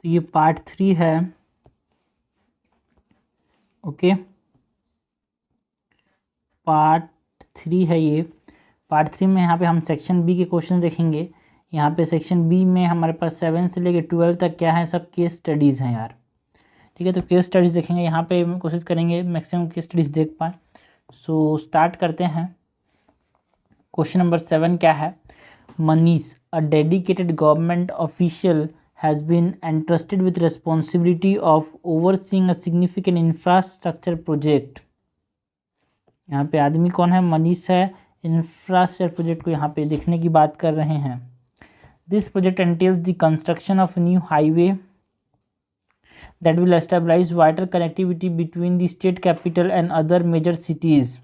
तो ये पार्ट 3 है। ओके, पार्ट 3 है ये। पार्ट 3 में यहाँ पे हम सेक्शन बी के क्वेश्चन देखेंगे। यहाँ पे सेक्शन बी में हमारे पास 7 से लेकर 12 तक क्या है, सब केस स्टडीज़ हैं यार। ठीक है, तो केस स्टडीज़ देखेंगे। यहाँ पे कोशिश करेंगे मैक्सिमम केस स्टडीज़ देख पाएँ। सो स्टार्ट करते हैं। क्वेश्चन नंबर 7 क्या है? Manish, a dedicated government official has been entrusted with responsibility of overseeing a significant infrastructure project। यहाँ पे आदमी कौन है? मनीष है। इंफ्रास्ट्रक्चर प्रोजेक्ट को यहाँ पे देखने की बात कर रहे हैं। This project entails the construction of a new highway that will establish vital connectivity between the state capital and other major cities.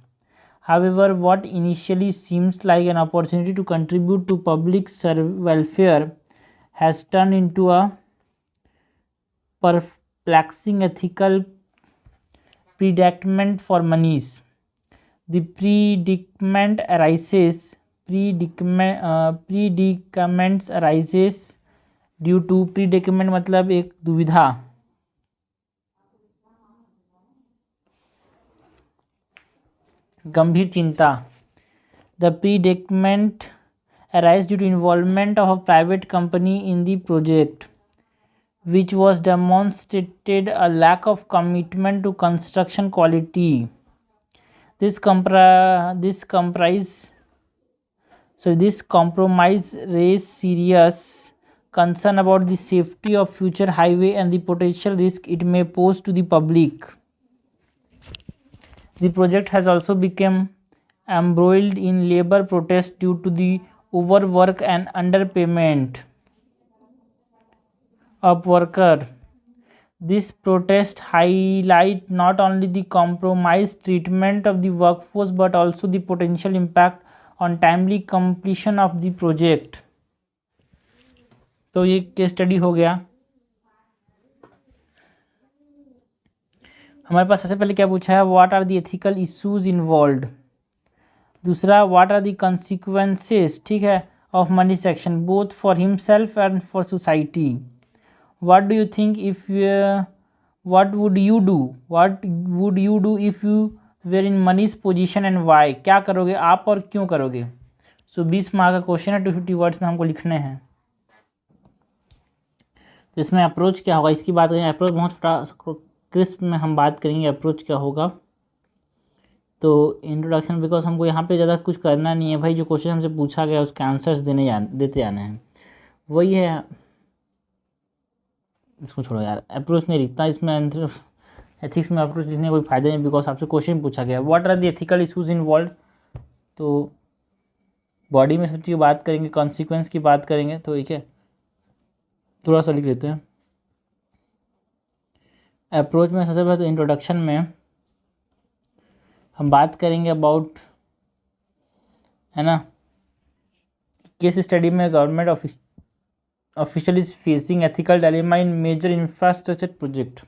However, what initially seems like an opportunity to contribute to public welfare has turned into a perplexing ethical predicament for Manish. The predicaments arises due to predicament मतलब एक दुविधा, गंभीर चिंता। The predicament arises due to involvement of a private company in the project, which was demonstrated a lack of commitment to construction quality. This compromise raised serious concern about the safety of future highway and the potential risk it may pose to the public. The project has also become embroiled in labor protests due to the overwork and underpayment of workers. This protest highlight not only the compromised treatment of the workforce but also the potential impact on timely completion of the project। तो ये case study हो गया। हमारे पास सबसे पहले क्या पूछा है? What are the ethical issues involved. दूसरा, व्हाट आर द कॉन्सिक्वेंसेस, ठीक है, of money section both for himself and for society. What do you think if what would you do if you were in Mani's position and why? क्या करोगे आप और क्यों करोगे? सो 20 mark का question है, 250 वर्ड्स में हमको लिखने हैं। तो इसमें अप्रोच क्या होगा, इसकी बात करेंगे। अप्रोच बहुत छोटा क्रिस्प में हम बात करेंगे अप्रोच क्या होगा। तो इंट्रोडक्शन, बिकॉज हमको यहाँ पे ज़्यादा कुछ करना नहीं है भाई, जो क्वेश्चन हमसे पूछा गया उसके आंसर्स देते आने हैं, वही है। इसको छोड़ो यार, अप्रोच नहीं लिखता इसमें। एथिक्स में अप्रोच लिखने का कोई फायदा नहीं, बिकॉज आपसे क्वेश्चन पूछा गया what are the ethical issues involve. तो बॉडी में सब चीज़ की बात करेंगे, कॉन्सिक्वेंस की बात करेंगे। तो ठीक है, थोड़ा सा लिख लेते हैं। अप्रोच में सबसे पहले तो इंट्रोडक्शन में हम बात करेंगे अबाउट, है ना, केस स्टडी में government official is facing ethical dilemma in major infrastructure project.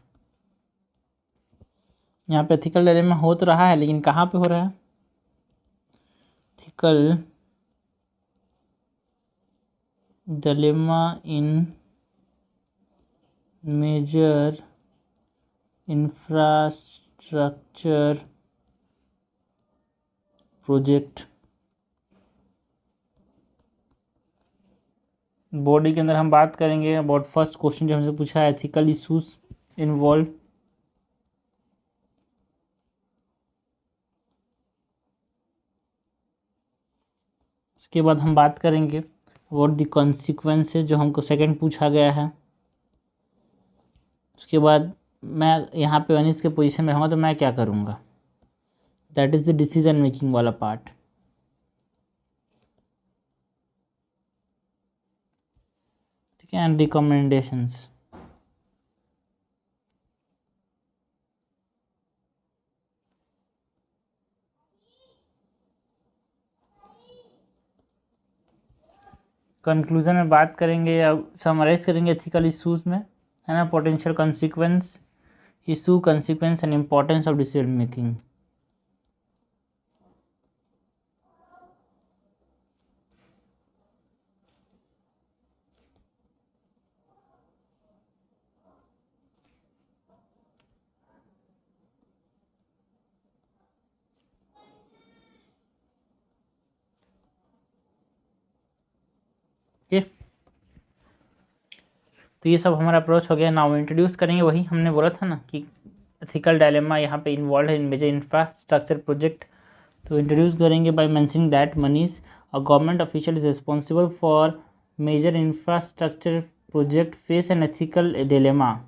यहाँ पे एथिकल डायलेमा हो तो रहा है, लेकिन कहाँ पे हो रहा है? Ethical dilemma in major infrastructure project. Body के अंदर हम बात करेंगे अबाउट फर्स्ट क्वेश्चन जो हमसे पूछा है, एथिकल इशूज इन्वॉल्व। उसके बाद हम बात करेंगे अबाउट द कॉन्सिक्वेंसेज, जो हमको सेकंड पूछा गया है। उसके बाद मैं यहाँ पे वनिस के पोजीशन में रहूँगा तो मैं क्या करूँगा, that is the decision making वाला पार्ट। ठीक है, एंड रिकमेंडेशंस। कंक्लूजन में बात करेंगे या समराइज करेंगे एथिकल इशूज़ में, है ना, potential consequence, issue, consequence and importance of decision making. तो ये सब हमारा अप्रोच हो गया। नाउ इंट्रोड्यूस करेंगे, वही हमने बोला था ना कि एथिकल डायलेमा यहाँ पे इन्वॉल्व है इन मेजर इंफ्रास्ट्रक्चर प्रोजेक्ट। तो इंट्रोड्यूस करेंगे by mentioning that Manish a government official is responsible for major infrastructure project face an ethical dilemma.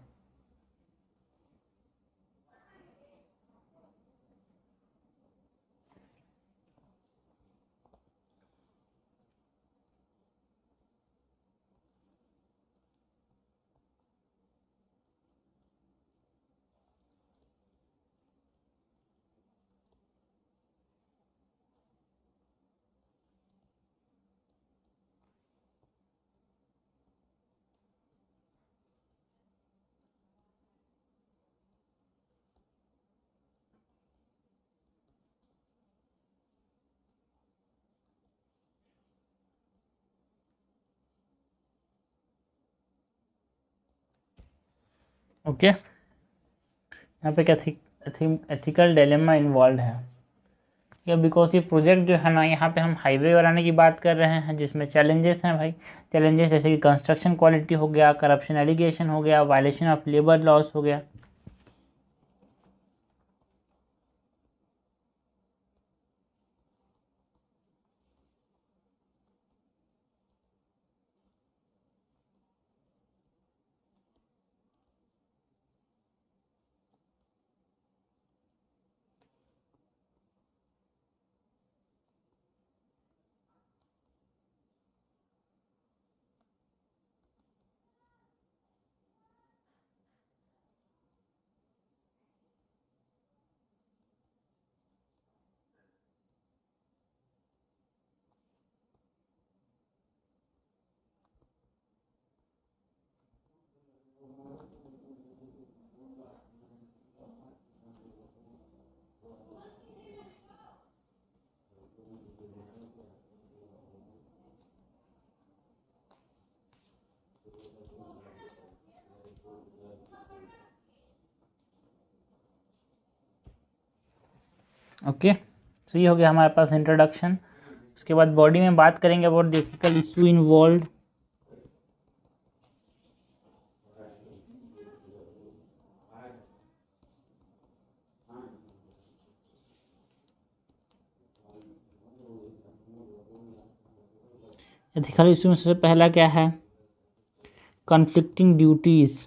Okay, यहाँ पे क्या एथिकल डिलेमा इन्वॉल्व है या बिकॉज ये प्रोजेक्ट जो है ना, यहाँ पे हम हाईवे बनाने की बात कर रहे हैं जिसमें चैलेंजेस हैं भाई। चैलेंजेस जैसे कि कंस्ट्रक्शन क्वालिटी हो गया, करप्शन एलिगेशन हो गया, वायलेशन ऑफ लेबर लॉस हो गया। ओके, तो ये हो गया हमारे पास इंट्रोडक्शन। उसके बाद बॉडी में बात करेंगे about the ethical issue involve. Ethical issue में सबसे पहला क्या है, कॉन्फ्लिक्टिंग ड्यूटीज।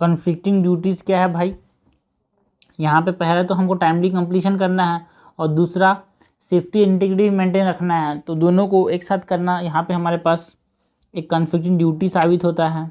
कॉन्फ्लिक्टिंग ड्यूटीज क्या है भाई, यहाँ पे पहले तो हमको टाइमली कंप्लीशन करना है और दूसरा सेफ्टी इंटीग्रिटी मेंटेन रखना है। तो दोनों को एक साथ करना यहाँ पे हमारे पास एक कॉन्फ्लिक्टिंग ड्यूटी साबित होता है।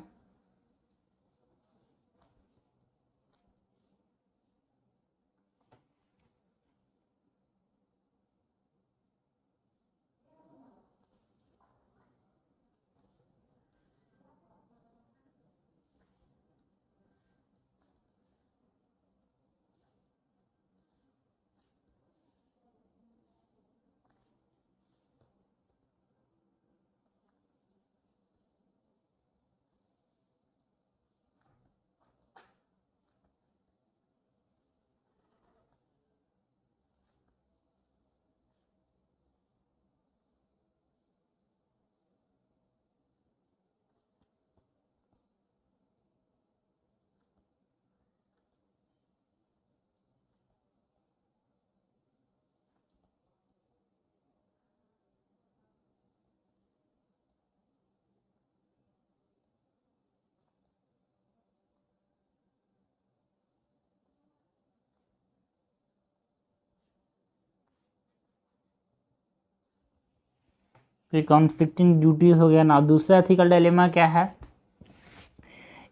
फिर कॉन्फ्लिक्टिंग ड्यूटीज हो गया ना। दूसरा एथिकल डायलेमा क्या है,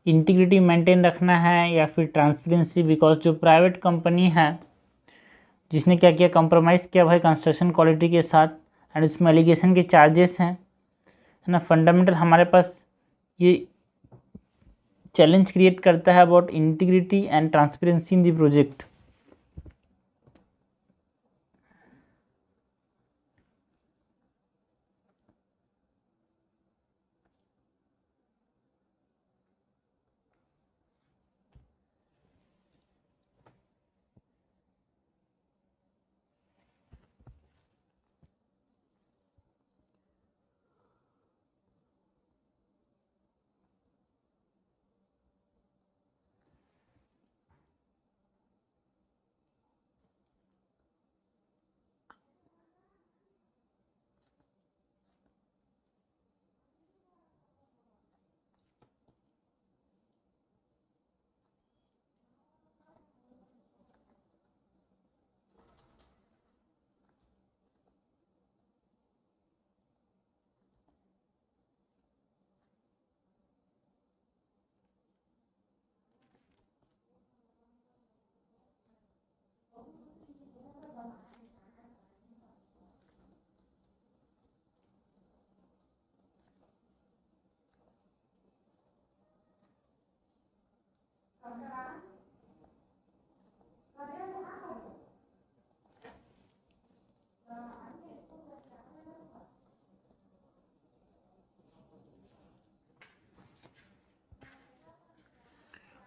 इंटीग्रिटी मेंटेन रखना है या फिर ट्रांसपेरेंसी। बिकॉज जो प्राइवेट कंपनी है जिसने क्या किया, कंप्रोमाइज़ किया भाई कंस्ट्रक्शन क्वालिटी के साथ, एंड उसमें एलिगेशन के चार्जेस हैं, है ना। फंडामेंटल हमारे पास ये चैलेंज क्रिएट करता है about integrity and transparency in the project.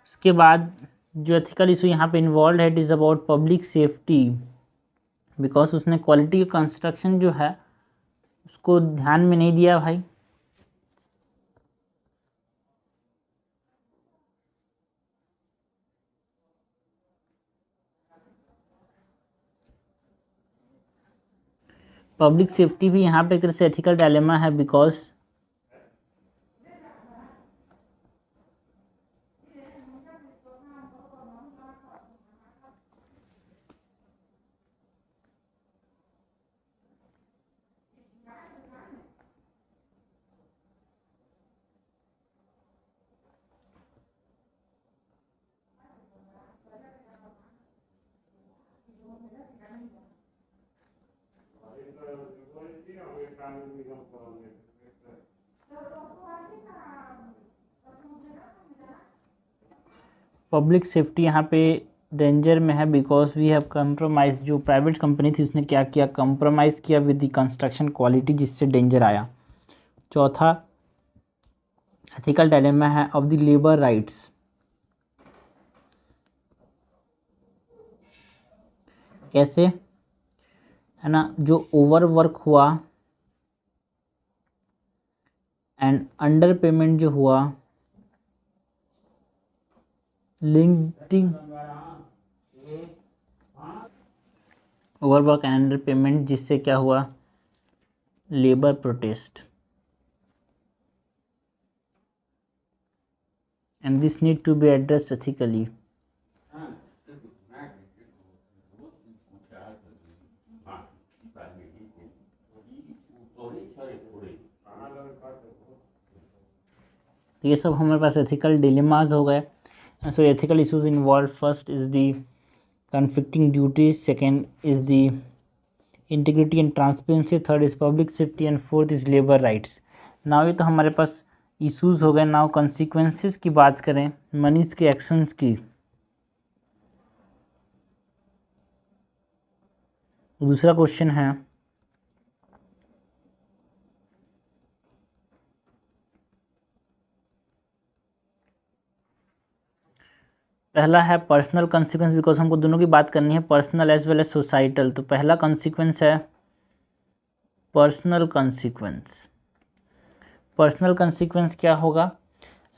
उसके बाद जो एथिकल इशू यहाँ पे इन्वॉल्व है, it is about public safety, because उसने क्वालिटी कंस्ट्रक्शन जो है उसको ध्यान में नहीं दिया भाई। पब्लिक सेफ्टी भी यहाँ पे एक तरह से एथिकल डायलेमा है, बिकॉज पब्लिक सेफ्टी यहाँ पे डेंजर में है, बिकॉज वी हैव कंप्रोमाइज। जो प्राइवेट कंपनी थी उसने क्या किया, कंप्रोमाइज़ किया विद द कंस्ट्रक्शन क्वालिटी, जिससे डेंजर आया। चौथा एथिकल डायलेमा है ऑफ द लेबर राइट्स। कैसे, है ना, जो ओवर वर्क हुआ एंड अंडर पेमेंट जो हुआ, linking overwork and under payment, जिससे क्या हुआ, labour protest, and this need to be addressed ethically. तो ये सब हमारे पास एथिकल डिलेमास हो गए। So ethical issues involve, first is the conflicting duties, second is the integrity and transparency, third is public safety and fourth is labor rights. Now ये तो हमारे पास इश्यूज हो गए। नाउ consequences की बात करें, मनीष के एक्शंस की। दूसरा क्वेश्चन है, पहला है पर्सनल कॉन्सिक्वेंस, बिकॉज हमको दोनों की बात करनी है, personal as well as societal. तो पहला कॉन्सिक्वेंस है पर्सनल कॉन्सिक्वेंस। पर्सनल कॉन्सिक्वेंस क्या होगा,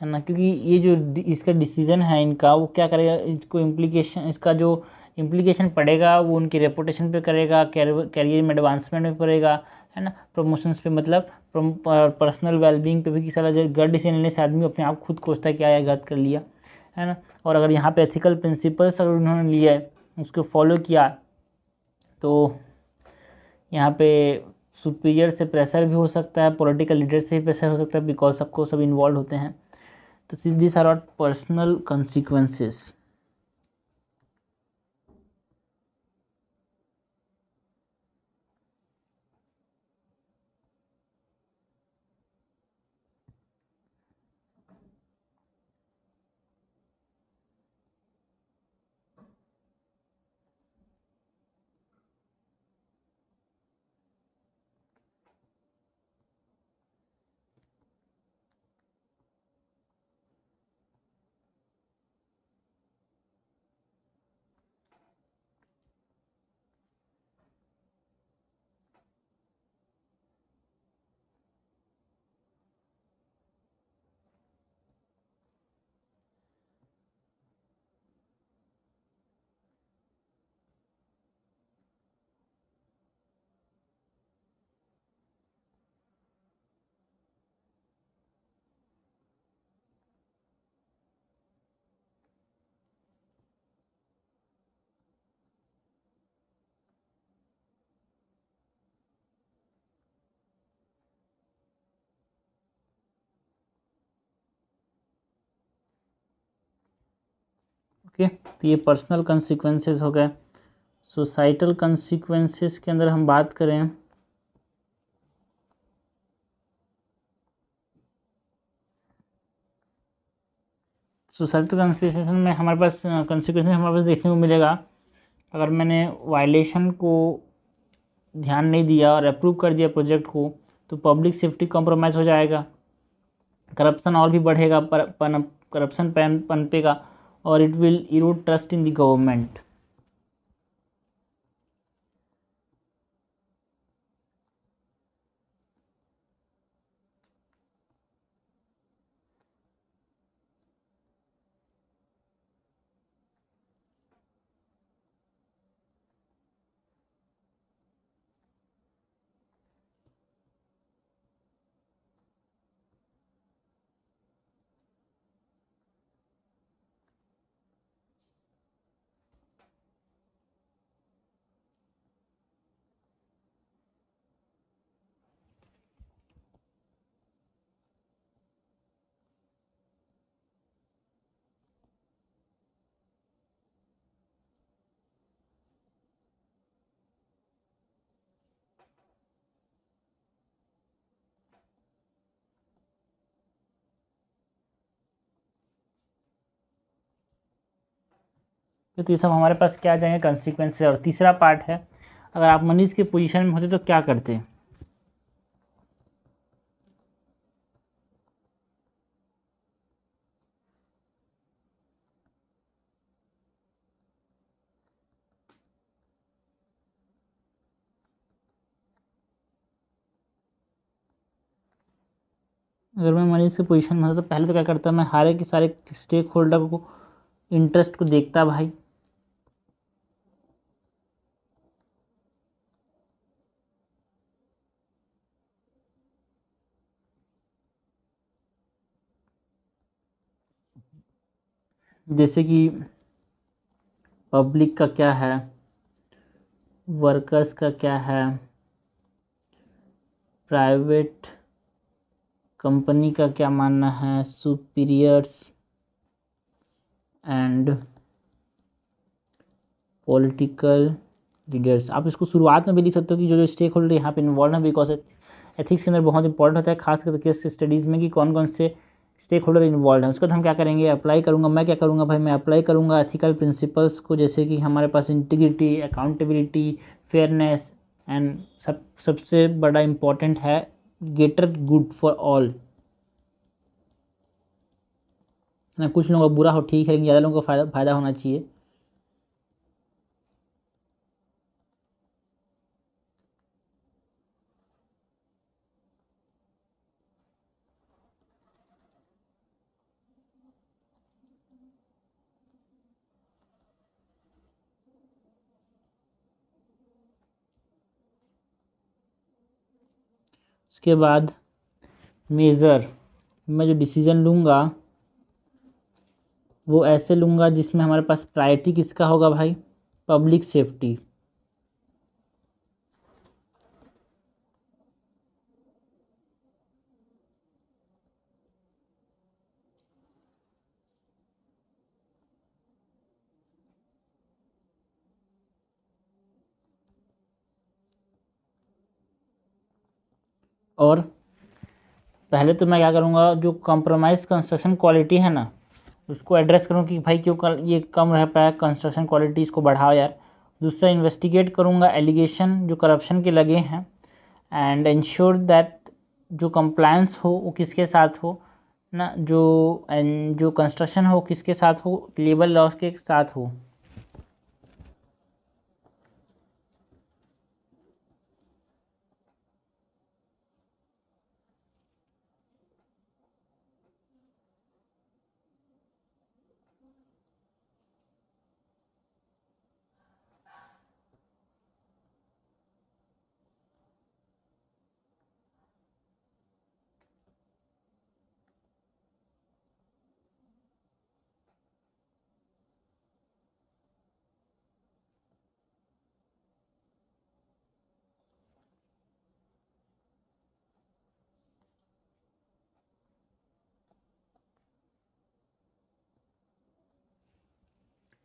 है ना, क्योंकि ये जो इसका डिसीजन है इनका, वो क्या करेगा, इसको इम्प्लीकेशन, इसका जो इम्प्लीकेशन पड़ेगा वो उनकी रेपुटेशन पे करेगा, कैरियर में एडवांसमेंट में पड़ेगा, है ना, प्रमोशंस पे, मतलब पर्सनल वेलबींग पे भी। कि सारा जो गलत डिसीजन लेने से आदमी अपने आप खुद कोसता है कि आया गलत कर लिया, है ना। और अगर यहाँ पे एथिकल प्रिंसिपल्स अगर उन्होंने लिया है, उसको फॉलो किया, तो यहाँ पे सुपीरियर से प्रेशर भी हो सकता है, पॉलिटिकल लीडर से भी प्रेशर हो सकता है, बिकॉज सबको सब इन्वॉल्व होते हैं। तो this are our personal consequences. Okay, तो ये पर्सनल कॉन्सिक्वेंसेस हो गए। सोसाइटल कॉन्सिक्वेंसेस के अंदर हम बात करें, सोसाइटल कंसिक्वेंस में हमारे पास देखने को मिलेगा, अगर मैंने वायलेशन को ध्यान नहीं दिया और अप्रूव कर दिया प्रोजेक्ट को, तो पब्लिक सेफ्टी कॉम्प्रोमाइज़ हो जाएगा, करप्शन और भी बढ़ेगा, करप्शन पनपेगा और it will Erode trust in the government. तो ये सब हमारे पास क्या आ जाएंगे, कंसिक्वेंस है। और तीसरा पार्ट है, अगर आप मनीष के पोजीशन में होते तो क्या करते। अगर मैं मनीष के पोजीशन में होता तो पहले तो क्या करता, मैं हारे के सारे स्टेक होल्डर को इंटरेस्ट को देखता भाई। जैसे कि पब्लिक का क्या है, वर्कर्स का क्या है, प्राइवेट कंपनी का क्या मानना है, सुपीरियर्स एंड पॉलिटिकल लीडर्स। आप इसको शुरुआत में भी लिख सकते हो कि जो जो स्टेक होल्डर यहाँ पे इन्वॉल्व है, बिकॉज एथिक्स के अंदर बहुत इंपॉर्टेंट होता है, खास करके केस स्टडीज़ में, कि कौन कौन से स्टेक होल्डर इन्वॉल्व हैं। उसके बाद हम क्या करेंगे, अप्लाई करूँगा। मैं क्या करूँगा भाई, मैं अप्लाई करूँगा एथिकल प्रिंसिपल्स को, जैसे कि हमारे पास इंटीग्रिटी, अकाउंटेबिलिटी, फेयरनेस एंड सबसे बड़ा इम्पॉर्टेंट है ग्रेटर गुड फॉर ऑल। ना कुछ लोगों का बुरा हो ठीक है, लेकिन ज़्यादा लोगों को फ़ायदा होना चाहिए। उसके बाद मेज़र, मैं जो डिसीज़न लूँगा वो ऐसे लूँगा जिसमें हमारे पास प्रायोरिटी किसका होगा भाई, पब्लिक सेफ्टी। और पहले तो मैं क्या करूँगा, जो कॉम्प्रोमाइज़ कंस्ट्रक्शन क्वालिटी है ना, उसको एड्रेस करूँ कि भाई क्यों ये कम रह पाया कंस्ट्रक्शन क्वालिटी, इसको बढ़ाओ यार। दूसरा, इन्वेस्टिगेट करूँगा एलिगेशन जो करप्शन के लगे हैं, एंड इंश्योर दैट जो कंप्लायंस हो वो किसके साथ हो ना, जो कंस्ट्रक्शन हो किसके साथ हो, लेबर लॉस के साथ हो।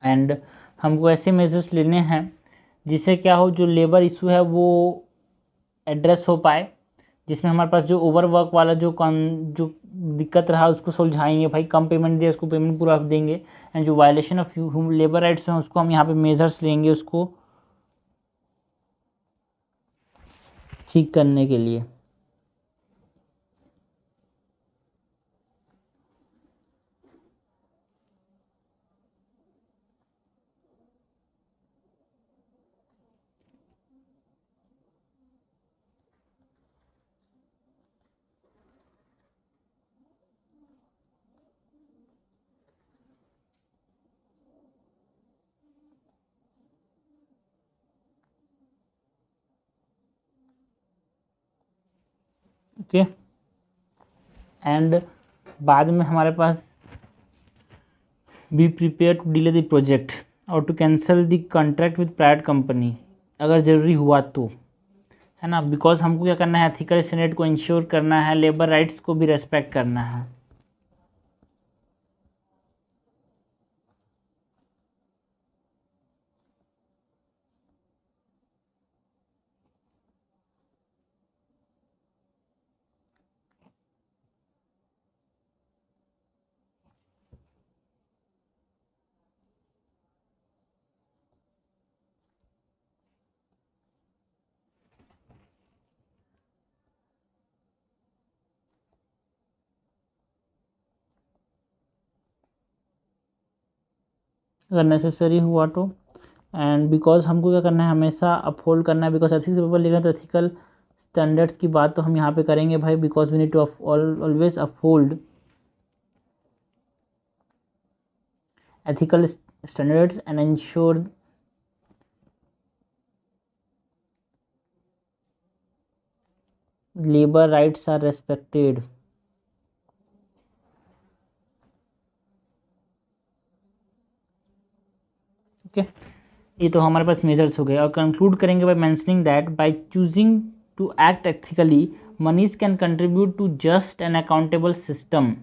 एंड हमको ऐसे मेजर्स लेने हैं जिससे क्या हो, जो लेबर इशू है वो एड्रेस हो पाए, जिसमें हमारे पास जो ओवरवर्क वाला जो दिक्कत रहा उसको सुलझाएंगे भाई, कम पेमेंट दिया उसको पेमेंट पूरा देंगे, एंड जो वायलेशन ऑफ लेबर राइट्स हैं उसको हम यहाँ पे मेजर्स लेंगे उसको ठीक करने के लिए। ओके, एंड बाद में हमारे पास be prepare to delay the project और to cancel the contract with private company अगर ज़रूरी हुआ तो, है ना, बिकॉज हमको क्या करना है, एथिकल स्टैंडर्ड को इंश्योर करना है, लेबर राइट्स को भी रेस्पेक्ट करना है। अगर नेसेसरी हुआ तो, एंड बिकॉज हमको क्या करना है, हमेशा अपहोल्ड करना है, बिकॉज एथिक्स के पेपर लिख रहे हैं तो एथिकल स्टैंडर्ड्स की बात तो हम यहाँ पे करेंगे भाई, because we need to always uphold ethical standards and ensure labor rights are respected। Okay, ये तो हमारे पास मेजर्स हो गए, और कंक्लूड करेंगे by mentioning that by choosing to act ethically मनीज can contribute to just and accountable system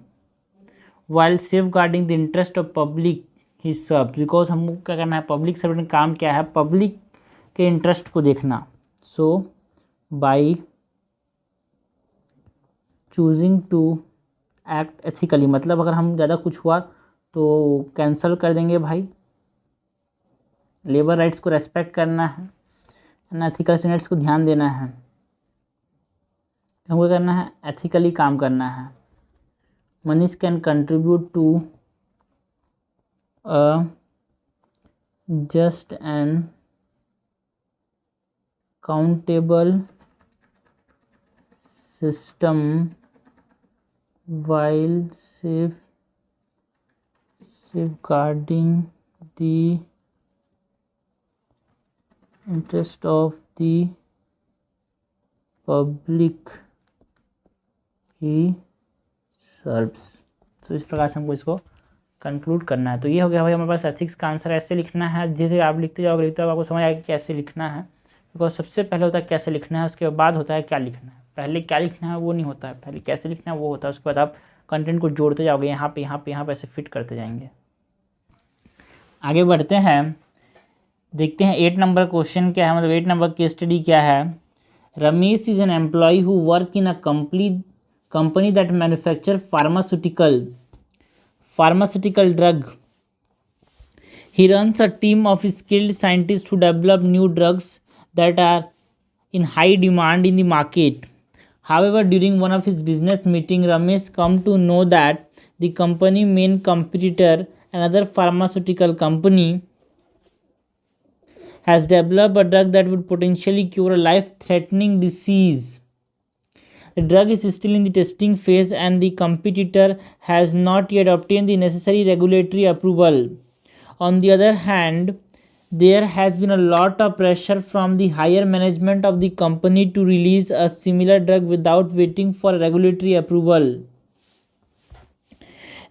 while safeguarding the interest of public he serve. Because हमको क्या करना है, पब्लिक सर्वेंट काम क्या है, पब्लिक के इंटरेस्ट को देखना। So by choosing to act ethically, मतलब अगर हम ज़्यादा कुछ हुआ तो कैंसिल कर देंगे भाई, लेबर राइट्स को रेस्पेक्ट करना है ना, एथिकल स्टैंडर्ड्स को ध्यान देना है, हमको करना है एथिकली काम करना है। मनीज can contribute to a just and countable system while safeguarding the interest of the public he serves। तो इस प्रकार से हमको इसको कंक्लूड करना है। तो ये हो गया भाई हमारे पास एथिक्स का आंसर। ऐसे लिखना है, धीरे धीरे आप लिखते जाओगे आपको समझ आएगा कैसे लिखना है, बिकॉज सबसे पहले होता है कैसे लिखना है, उसके बाद होता है क्या लिखना है। पहले क्या लिखना है वो नहीं होता है, पहले कैसे लिखना है वो होता है, उसके बाद आप कंटेंट को जोड़ते जाओगे, यहाँ पे यहाँ पे यहाँ पे ऐसे फिट करते जाएंगे। आगे बढ़ते हैं, देखते हैं 8 नंबर क्वेश्चन क्या है, मतलब 8 नंबर की स्टडी क्या है। Ramesh is an employ who work in a company that manufacture pharmaceutical drug. He runs a team of skilled scientists to develop new drugs that are in high demand in the market. However, during one of his business meeting, Ramesh come to know that the company main competitor, another pharmaceutical company, has developed a drug that would potentially cure a life-threatening disease. The drug is still in the testing phase and the competitor has not yet obtained the necessary regulatory approval. On the other hand, there has been a lot of pressure from the higher management of the company to release a similar drug without waiting for regulatory approval.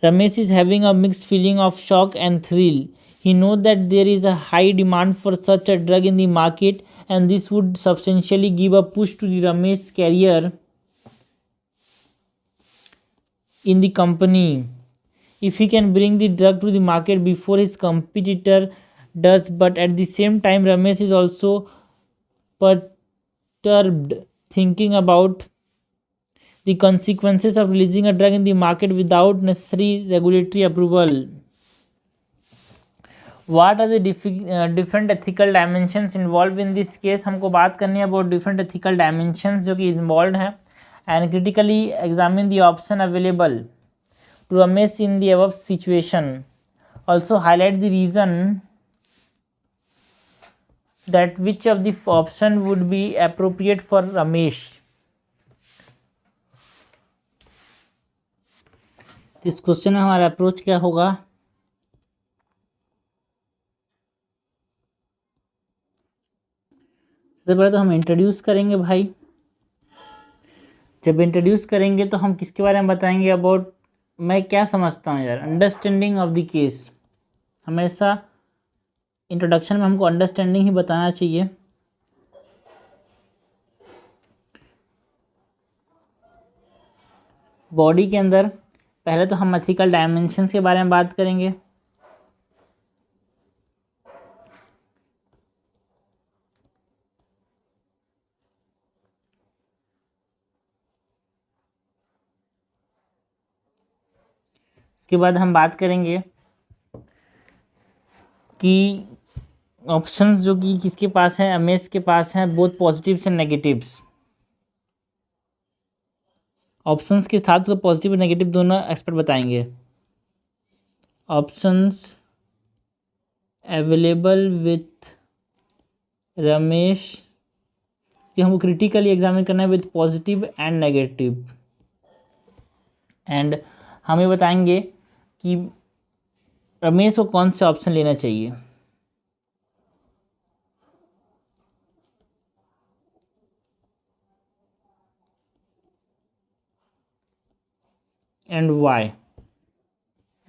Ramesh is having a mixed feeling of shock and thrill. He knows that there is a high demand for such a drug in the market and this would substantially give a push to the Ramesh's career in the company. If he can bring the drug to the market before his competitor does, but at the same time Ramesh is also perturbed thinking about the consequences of releasing a drug in the market without necessary regulatory approval. What are the different ethical dimensions involve in this case. हमको बात करनी है about different ethical dimensions जो कि involve हैं, and critically examine the option available to Ramesh in the above situation. Also highlight the reason that which of the option would be appropriate for Ramesh। इस question में हमारा approach क्या होगा। सबसे पहले तो हम इंट्रोड्यूस करेंगे भाई। जब इंट्रोड्यूस करेंगे तो हम किसके बारे में बताएंगे अबाउट मैं क्या समझता हूँ यार, अंडरस्टैंडिंग ऑफ द केस। हमेशा इंट्रोडक्शन में हमको अंडरस्टैंडिंग ही बताना चाहिए। बॉडी के अंदर पहले तो हम एथिकल डायमेंशंस के बारे में बात करेंगे। उसके बाद हम बात करेंगे कि ऑप्शंस जो कि किसके पास हैं, रमेश के पास हैं, both positives and negatives. Options के साथ तो पॉजिटिव और नेगेटिव दोनों एक्सपर्ट बताएंगे। ऑप्शंस अवेलेबल विथ रमेश कि हमको क्रिटिकली एग्जामिन करना है with positive and negative, and हमें बताएंगे कि रमेश को कौन से ऑप्शन लेना चाहिए। एंड वाई, है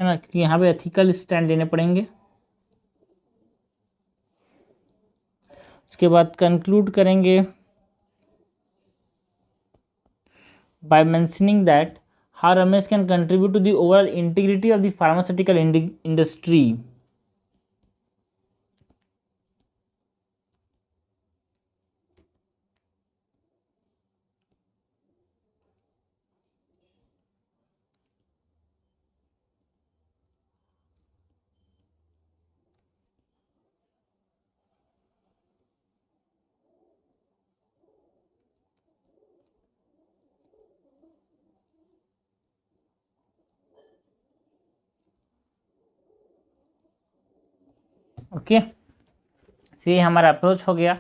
ना, क्योंकि यहाँ पे एथिकल स्टैंड लेने पड़ेंगे। उसके बाद कंक्लूड करेंगे by mentioning that how Ramesh can contribute to the overall integrity of the pharmaceutical industry. Okay, so ये हमारा अप्रोच हो गया।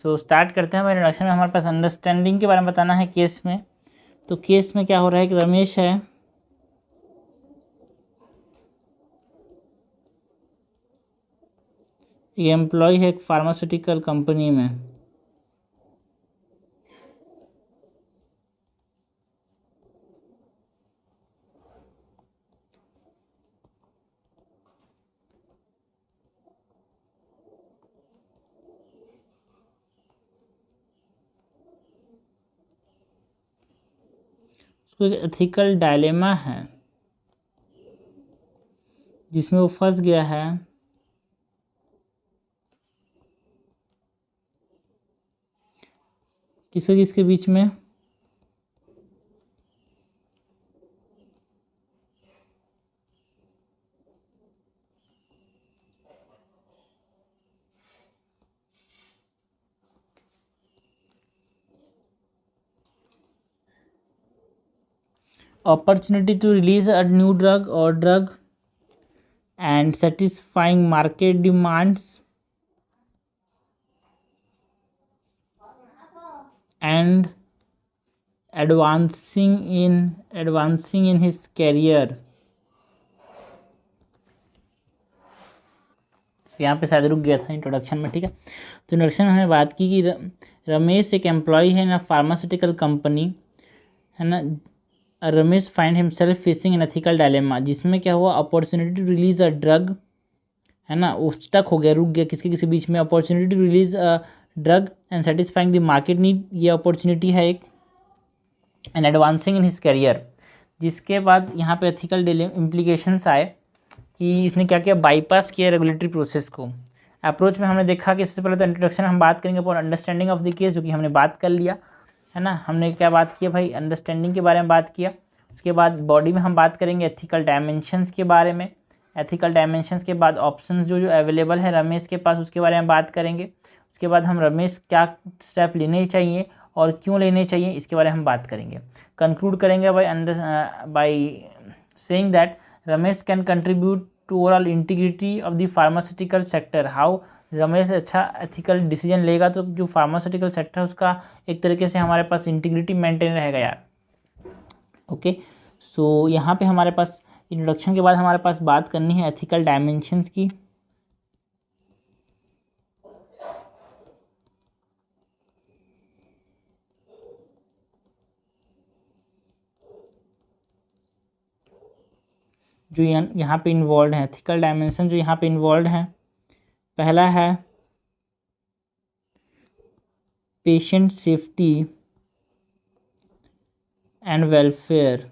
सो स्टार्ट करते हैं। हमारे इंट्रोडक्शन में हमारे पास अंडरस्टैंडिंग के बारे में बताना है केस में। तो केस में क्या हो रहा है कि रमेश है, ये एम्प्लॉय है एक फार्मास्यूटिकल कंपनी में। उसको एक एथिकल डायलेमा है जिसमें वो फंस गया है। किसके बीच में, opportunity to release a new drug or drug and satisfying market demands and advancing in his career। यहाँ पे शायद रुक गया था इंट्रोडक्शन में, ठीक है। तो इंट्रोडक्शन में हमने बात की कि रमेश एक एम्प्लॉय है ना फार्मास्यूटिकल कंपनी, है ना। Ramesh find himself facing an ethical dilemma, जिसमें क्या हुआ, opportunity to release a drug, है ना, वो स्टक हो गया, रुक गया किसी बीच में। Opportunity to release a drug and satisfying the market need, ये अपॉर्चुनिटी है एक। And advancing in his career, जिसके बाद यहाँ पे एथिकल इम्प्लीकेशंस आए कि इसने क्या किया, बाईपास किया रेगुलेटरी प्रोसेस को। अप्रोच में हमने देखा कि सबसे पहले तो इंट्रोडक्शन हम बात करेंगे upon understanding of the case, जो कि हमने बात कर लिया, है ना। हमने क्या बात किया भाई, अंडरस्टैंडिंग के बारे में बात किया। उसके बाद बॉडी में हम बात करेंगे एथिकल डायमेंशंस के बारे में। एथिकल डायमेंशंस के बाद ऑप्शन जो जो अवेलेबल है रमेश के पास उसके बारे में बात करेंगे। उसके बाद हम रमेश क्या स्टेप लेने चाहिए और क्यों लेने चाहिए इसके बारे में हम बात करेंगे। कंक्लूड करेंगे by saying that Ramesh can contribute to overall integrity of the pharmaceutical sector. How Ramesh अच्छा एथिकल डिसीजन लेगा तो जो फार्मास्यूटिकल सेक्टर है उसका एक तरीके से हमारे पास इंटीग्रिटी मेंटेन रहेगा यार। ओके, सो यहाँ पे हमारे पास इंट्रोडक्शन के बाद हमारे पास बात करनी है एथिकल डायमेंशंस की। जो यहाँ पे इन्वॉल्व है एथिकल डायमेंशन जो यहाँ पे इन्वॉल्व है, पहला है patient safety and welfare.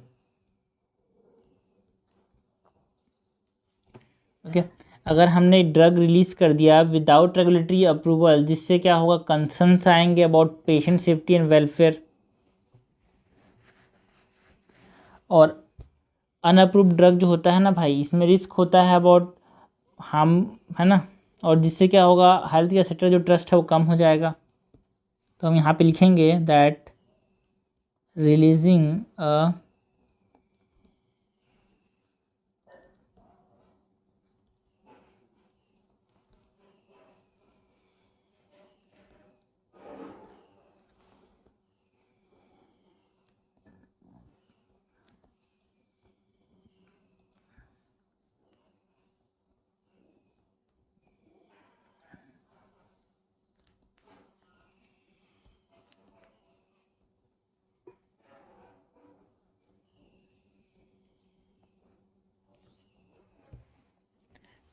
Okay, अगर हमने ड्रग रिलीज कर दिया विदाउट रेगुलेटरी अप्रूवल, जिससे क्या होगा, कंसर्न्स आएंगे about patient safety and welfare. और अनअप्रूव्ड ड्रग जो होता है ना भाई, इसमें रिस्क होता है अबाउट हार्म, है ना। और जिससे क्या होगा, हेल्थ केयर सेक्टर जो ट्रस्ट है वो कम हो जाएगा। तो हम यहाँ पे लिखेंगे that releasing a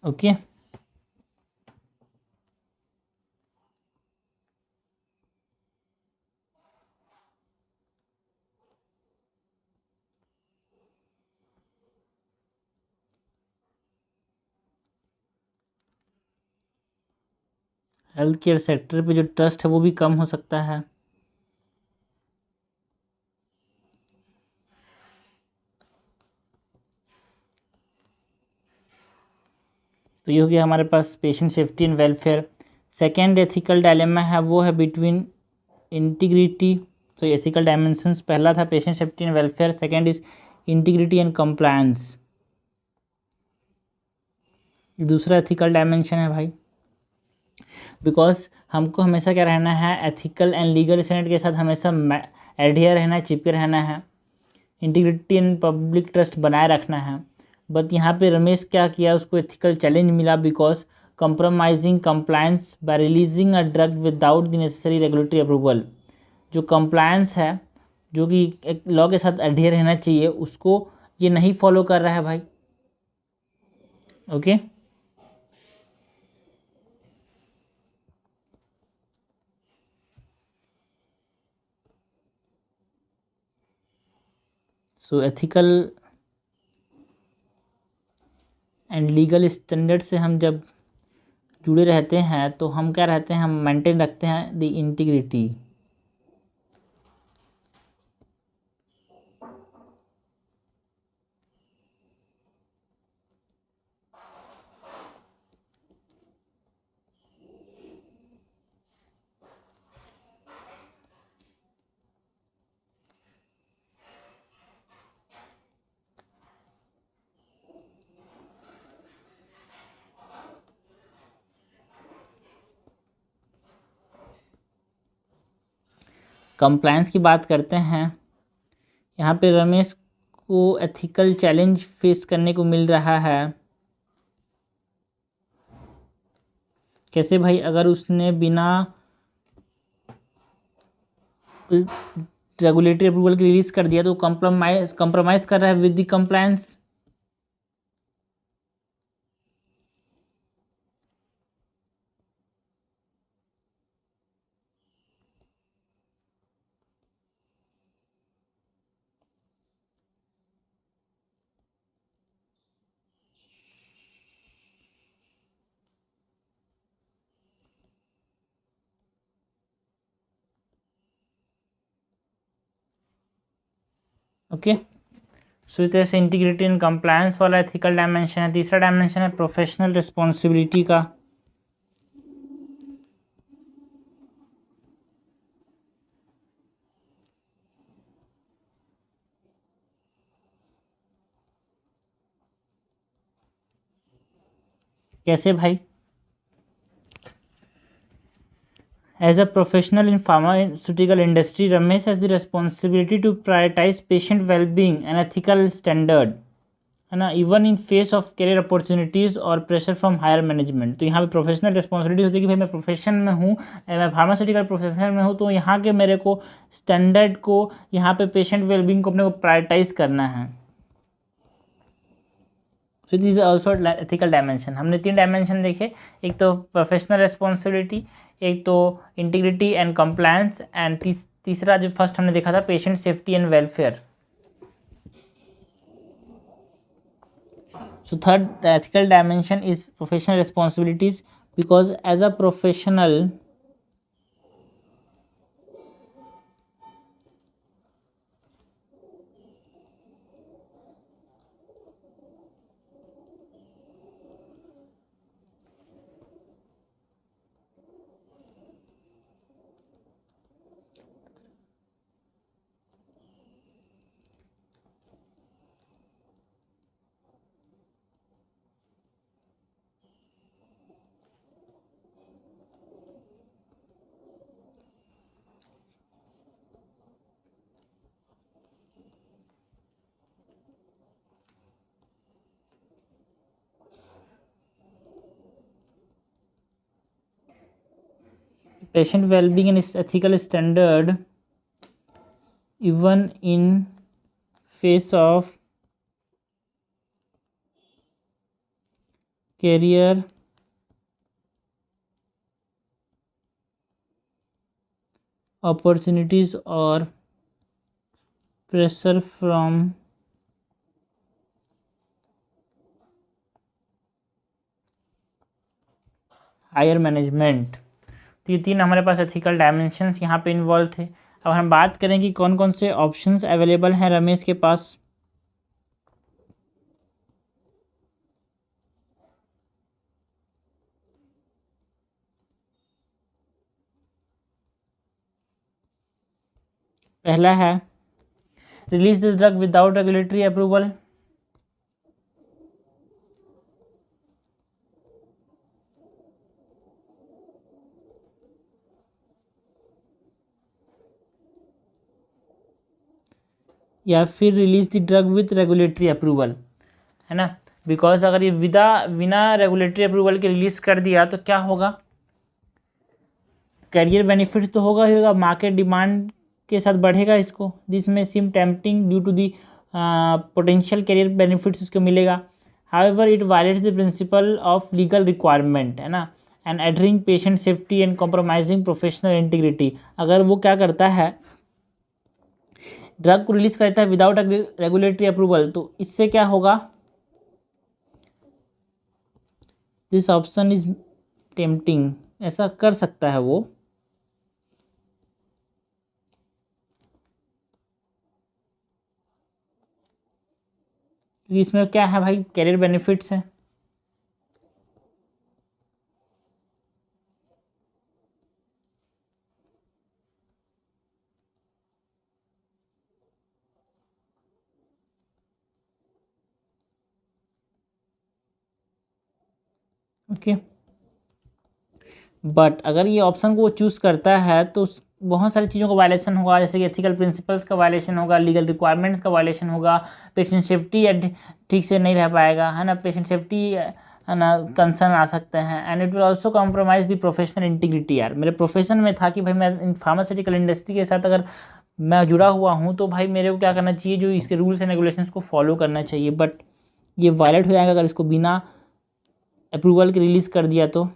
okay, health care sector पे जो ट्रस्ट है वो भी कम हो सकता है। तो ये हो गया हमारे पास patient safety and welfare. Second ethical dilemma है वो है बिटवीन इंटीग्रिटी। तो एथिकल डायमेंशंस, पहला था patient safety and welfare, second is integrity and compliance. दूसरा एथिकल डायमेंशन है भाई, बिकॉज हमको हमेशा क्या रहना है, एथिकल एंड लीगल स्टैंडर्ड के साथ हमेशा एडहियर रहना है, चिपके रहना है, इंटीग्रिटी एंड पब्लिक ट्रस्ट बनाए रखना है। बट यहाँ पे रमेश क्या किया, उसको एथिकल चैलेंज मिला because compromising compliance bye releasing a drug without the necessary regulatory approval. जो कंप्लायंस है, जो कि एक लॉ के साथ एडहियर रहना चाहिए, उसको ये नहीं फॉलो कर रहा है भाई। Okay, so ethical and legal standard से हम जब जुड़े रहते हैं तो हम क्या रहते हैं, हम मेंटेन रखते हैं द इंटीग्रिटी। कंप्लायंस की बात करते हैं, यहाँ पे रमेश को एथिकल चैलेंज फेस करने को मिल रहा है। कैसे भाई, अगर उसने बिना रेगुलेटरी अप्रूवल की रिलीज कर दिया तो कंप्रोमाइज कर रहा है with the compliance. Okay. So इस तरह से इंटीग्रिटी एंड कंप्लायंस वाला एथिकल डायमेंशन है। तीसरा डायमेंशन है प्रोफेशनल रिस्पॉन्सिबिलिटी का। कैसे भाई? As a professional in pharmaceutical industry, Ramesh has the responsibility to prioritize patient well-being and ethical standard, है ना, even in face of career opportunities और प्रेशर फ्रॉम हायर मैनेजमेंट। तो यहाँ पे प्रोफेशनल रिस्पॉन्सिबिलिटी होती है कि भाई मैं प्रोफेशन में हूँ, मैं फार्मास्यूटिकल प्रोफेशन में हूँ, तो यहाँ के मेरे को स्टैंडर्ड को, यहाँ पे पेशेंट वेलबींग को अपने को प्रायोरिटाइज करना है। So this is also ethical dimension. हमने 3 डायमेंशन देखे, एक तो प्रोफेशनल रिस्पॉन्सिबिलिटी, एक तो इंटीग्रिटी एंड कंप्लायंस, एंड तीसरा जो फर्स्ट हमने देखा था patient safety and welfare. So third ethical dimension is professional responsibilities, because as a professional patient well-being and its ethical standard even in face of career opportunities or pressure from higher management. तो ये 3 हमारे पास ethical dimensions यहाँ पे involve थे। अब हम बात करें कि कौन कौन से ऑप्शंस अवेलेबल हैं रमेश के पास। पहला है release the drug without regulatory approval. या फिर release the drug with regulatory approval, है ना। बिकॉज अगर ये बिना रेगुलेटरी अप्रूवल के रिलीज कर दिया तो क्या होगा, करियर बेनिफिट्स तो होगा ही होगा, मार्केट डिमांड के साथ बढ़ेगा इसको, दिस में seem tempting due to the potential career benefits उसको मिलेगा। However it violates the principle of legal requirement, है ना, and adhering patient safety and compromising professional integrity. अगर वो क्या करता है, ड्रग को रिलीज करता है विदाउट रेगुलेटरी अप्रूवल, तो इससे क्या होगा, दिस ऑप्शन इज टेम्पटिंग, ऐसा कर सकता है वो। इसमें क्या है भाई, कैरियर बेनिफिट्स है। ओके, बट अगर ये ऑप्शन को चूज़ करता है तो बहुत सारी चीज़ों का वायलेशन होगा, जैसे कि एथिकल प्रिंसिपल्स का वायलेशन होगा, लीगल रिक्वायरमेंट्स का वायलेशन होगा, पेशेंट सेफ्टी ठीक से नहीं रह पाएगा, है ना, पेशेंट सेफ्टी, है ना, कंसर्न आ सकते हैं, and it will also compromise the professional integrity. यार मेरे प्रोफेशन में था कि भाई मैं फार्मास्यूटिकल इंडस्ट्री के साथ अगर मैं जुड़ा हुआ हूँ तो भाई मेरे को क्या करना चाहिए, जो इसके रूल्स एंड रेगुलेशंस को फॉलो करना चाहिए, बट ये वायलेट हो जाएगा अगर इसको बिना अप्रूवल के रिलीज़ कर दिया तो।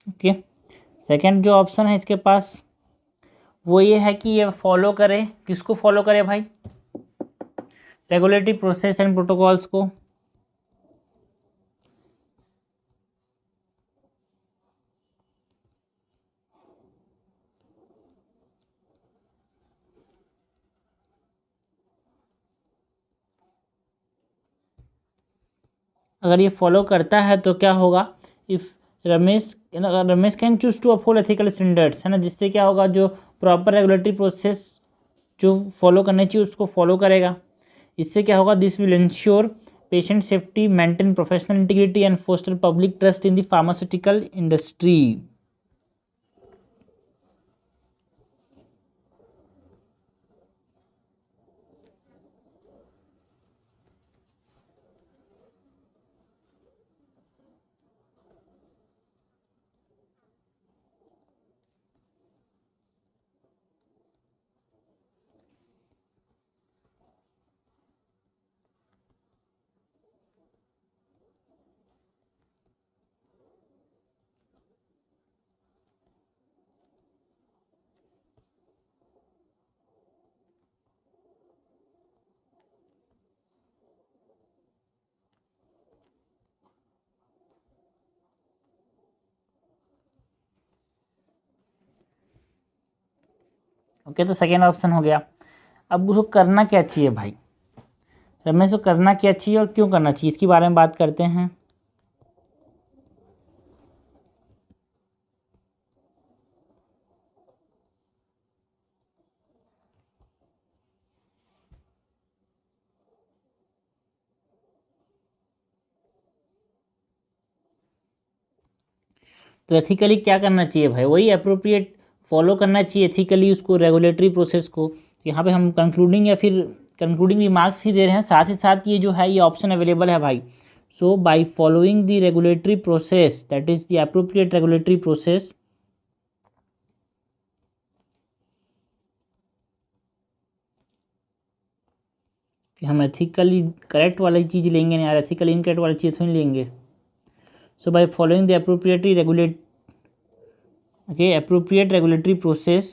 ओके, सेकंड जो ऑप्शन है इसके पास वो ये है कि ये फॉलो करे, किसको फॉलो करे भाई, रेगुलेटरी प्रोसेस एंड प्रोटोकॉल्स को। अगर ये फॉलो करता है तो क्या होगा, if Ramesh can choose to uphold ethical standards, है ना, जिससे क्या होगा, जो प्रॉपर रेगुलेटरी प्रोसेस जो फॉलो करने चाहिए उसको फॉलो करेगा। इससे क्या होगा, this will ensure patient safety, maintain professional integrity and foster public trust in the pharmaceutical industry. Okay, तो सेकेंड ऑप्शन हो गया। अब उसको करना क्या चाहिए भाई, रमेश को करना क्या चाहिए और क्यों करना चाहिए, इसके बारे में बात करते हैं। तो एथिकली क्या करना चाहिए भाई, वही अप्रोप्रिएट फॉलो करना चाहिए एथिकली उसको, रेगुलेटरी प्रोसेस को। यहाँ पे हम कंक्लूडिंग या फिर कंक्लूडिंग रिमार्क्स ही दे रहे हैं, साथ ही साथ ये जो है ये ऑप्शन अवेलेबल है भाई। So by following the regulatory process, that is the appropriate regulatory process, कि हम एथिकली करेक्ट वाली चीज़ लेंगे नहीं यार, एथिकली इनकरेक्ट वाली चीज़ थोड़ी लेंगे। So by following the appropriately regulate okay appropriate regulatory process,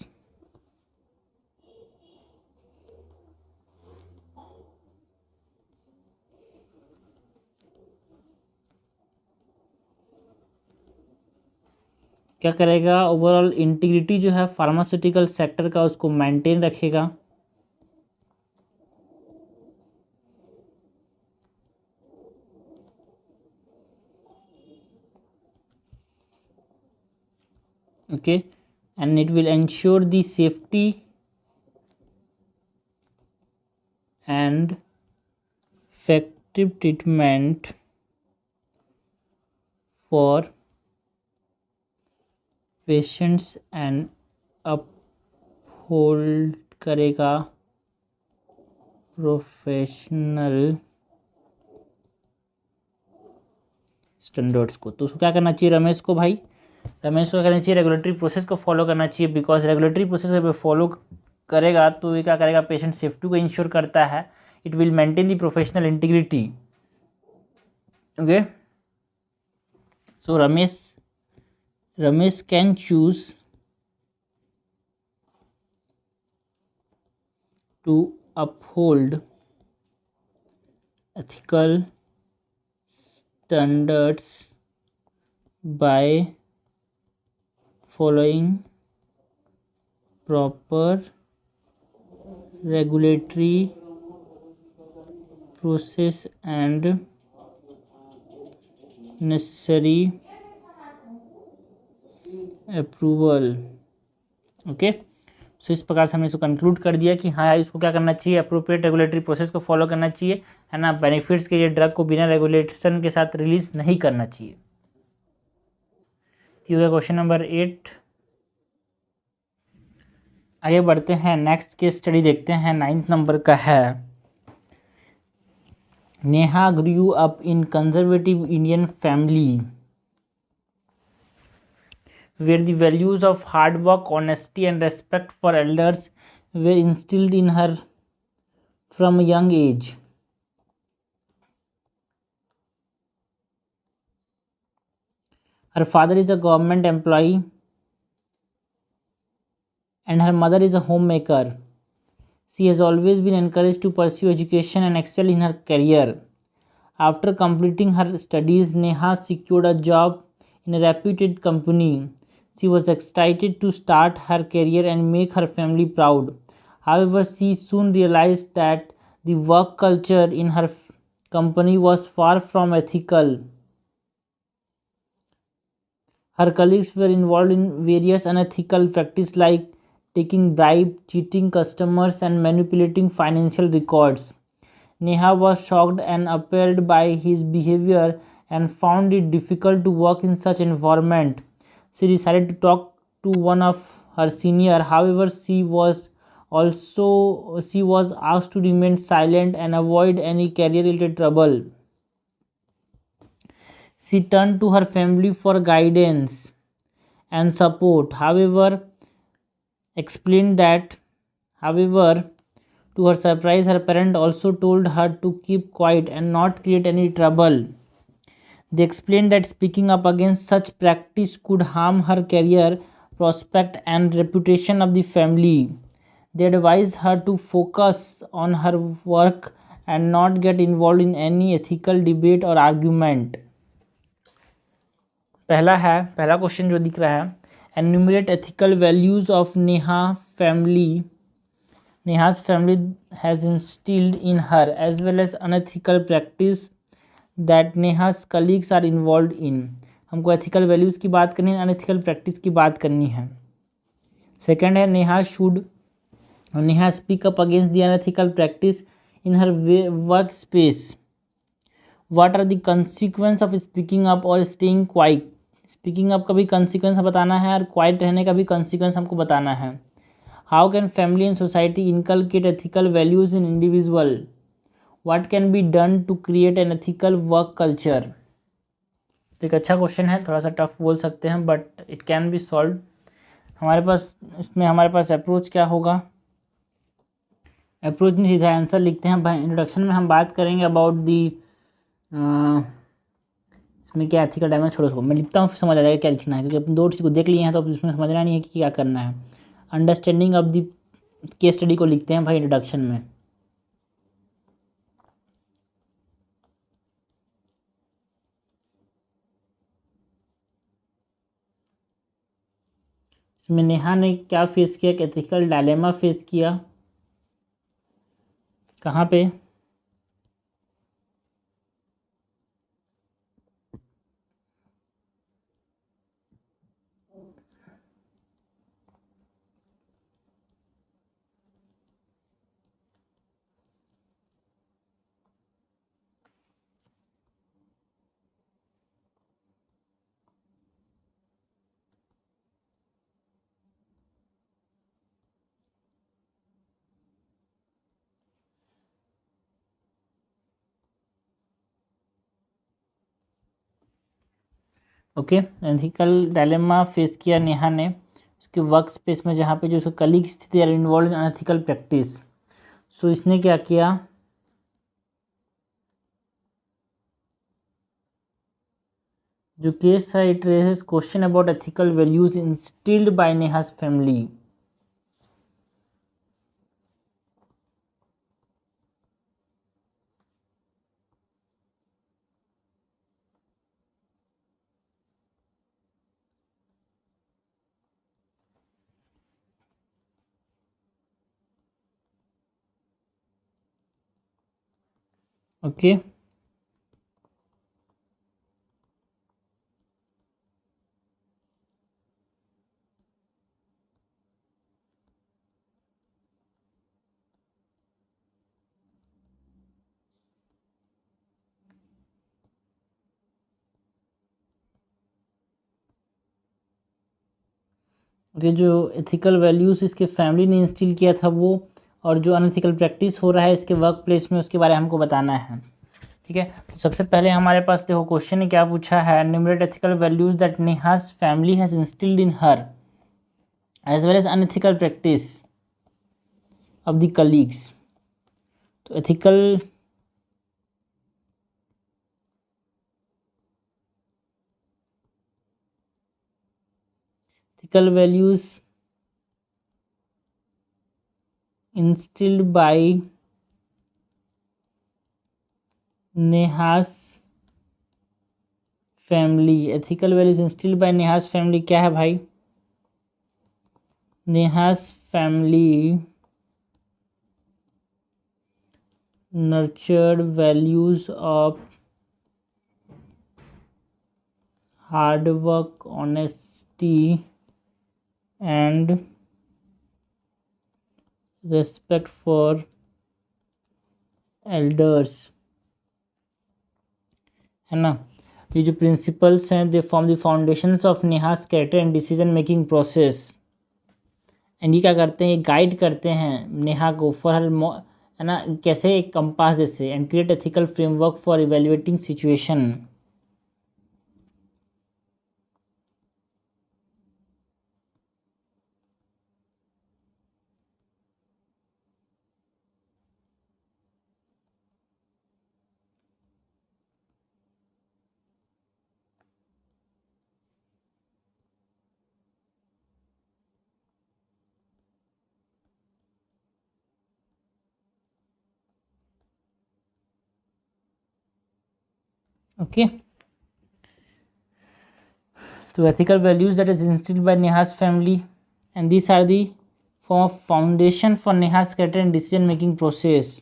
क्या करेगा, ओवरऑल इंटीग्रिटी जो है फार्मास्यूटिकल सेक्टर का उसको मेंटेन रखेगा। Okay, and it will ensure the safety and effective treatment for patients and uphold करेगा प्रोफेशनल स्टैंडर्ड्स को। तो उसको क्या करना चाहिए रमेश को भाई, रमेश को करना चाहिए रेगुलेटरी प्रोसेस को फॉलो करना चाहिए, बिकॉज रेगुलेटरी प्रोसेस अगर फॉलो करेगा तो ये क्या करेगा, पेशेंट सेफ्टी को इंश्योर करता है, it will maintain the professional integrity. Okay, so Ramesh can choose to uphold ethical standards by following proper regulatory process and necessary approval। Okay, so इस प्रकार से हमने इसको कंक्लूड कर दिया कि हाँ इसको क्या करना चाहिए, अप्रोप्रिएट रेगुलेटरी प्रोसेस को फॉलो करना चाहिए, है ना, बेनिफिट्स के लिए ड्रग को बिना रेगुलेशन के साथ रिलीज नहीं करना चाहिए। ये हुआ क्वेश्चन नंबर 8। आगे बढ़ते हैं, नेक्स्ट केस स्टडी देखते हैं, 9th नंबर का है। Neha grew up in conservative Indian family where the values of hard work, honesty and respect for elders were instilled in her from a young age. Her father is a government employee and her mother is a homemaker. She has always been encouraged to pursue education and excel in her career. After completing her studies, Neha secured a job in a reputed company. She was excited to start her career and make her family proud. However, she soon realized that the work culture in her company was far from ethical. Her colleagues were involved in various unethical practices like taking bribe, cheating customers, and manipulating financial records. Neha was shocked and appalled by his behavior and found it difficult to work in such environment. She decided to talk to one of her senior. However, she was asked to remain silent and avoid any career related trouble. She turned to her family for guidance and support. Explained that, however, to her surprise, her parent also told her to keep quiet and not create any trouble. They explained that speaking up against such practice could harm her career, prospect, and reputation of the family. They advised her to focus on her work and not get involved in any ethical debate or argument. पहला question जो दिख रहा है, enumerate ethical values of Neha's family has instilled in her, as well as unethical practice that Neha's colleagues are involved in. हमको ethical values की बात करनी है, अनएथिकल प्रैक्टिस की बात करनी है. सेकेंड है, Neha speak up against the unethical practice in her work space. What are the consequence of speaking up और स्टेइंग क्वाइट. स्पीकिंग अप का भी कंसिक्वेंस बताना है और क्वाइट रहने का भी कंसिक्वेंस हमको बताना है. How can family and society inculcate ethical values in individual. What can be done to create an ethical work culture. तो एक अच्छा क्वेश्चन है, थोड़ा सा टफ बोल सकते हैं but it can be solve. हमारे पास अप्रोच क्या होगा. अप्रोच में सीधा आंसर लिखते हैं. भाई इंट्रोडक्शन में हम बात करेंगे अबाउट दी इसमें क्या एथिकल डायमेंशन. छोड़ो उसको, मैं लिखता हूँ फिर समझ आ जाएगा क्या लिखना है, क्योंकि अपन दो चीज़ को देख लिए हैं तो अब इसमें समझना नहीं है कि क्या करना है. Understanding of the case study को लिखते हैं भाई इंट्रोडक्शन में. इसमें नेहा ने क्या फेस किया, एथिकल डायलेमा फेस किया. कहाँ पे. ओके, एथिकल डायलेमा फेस किया नेहा ने उसके वर्क स्पेस में, जहाँ पे जो उसके कलीग्स थे are involved in unethical practice. So इसने क्या किया, जो केस है it raises question about ethical values instilled by Neha's family. Okay okay, जो एथिकल वैल्यूज़ इसके फैमिली ने इंस्टिल किया था वो, और जो अनएथिकल प्रैक्टिस हो रहा है इसके वर्क प्लेस में उसके बारे में हमको बताना है. ठीक है, तो सबसे पहले हमारे पास देखो क्वेश्चन ने क्या पूछा है, enumerate ethical values that Neha's family has instilled in her as well as unethical practice of the colleagues. तो ethical ethical values instilled by Neha's family. Ethical values instilled by Neha's family क्या है भाई? Neha's family nurtured values of hard work, honesty, and respect for elders, है ना। ये जो principles हैं they form the foundations of नेहास character and decision making process. And ये क्या करते हैं? गाइड करते हैं नेहा को फॉर हर, है ना, कैसे एक कंपास जैसे, and create ethical framework for evaluating situation. Okay, तो ethical values that is instilled by Neha's family, and these are the form of foundation for Neha's character and decision making process.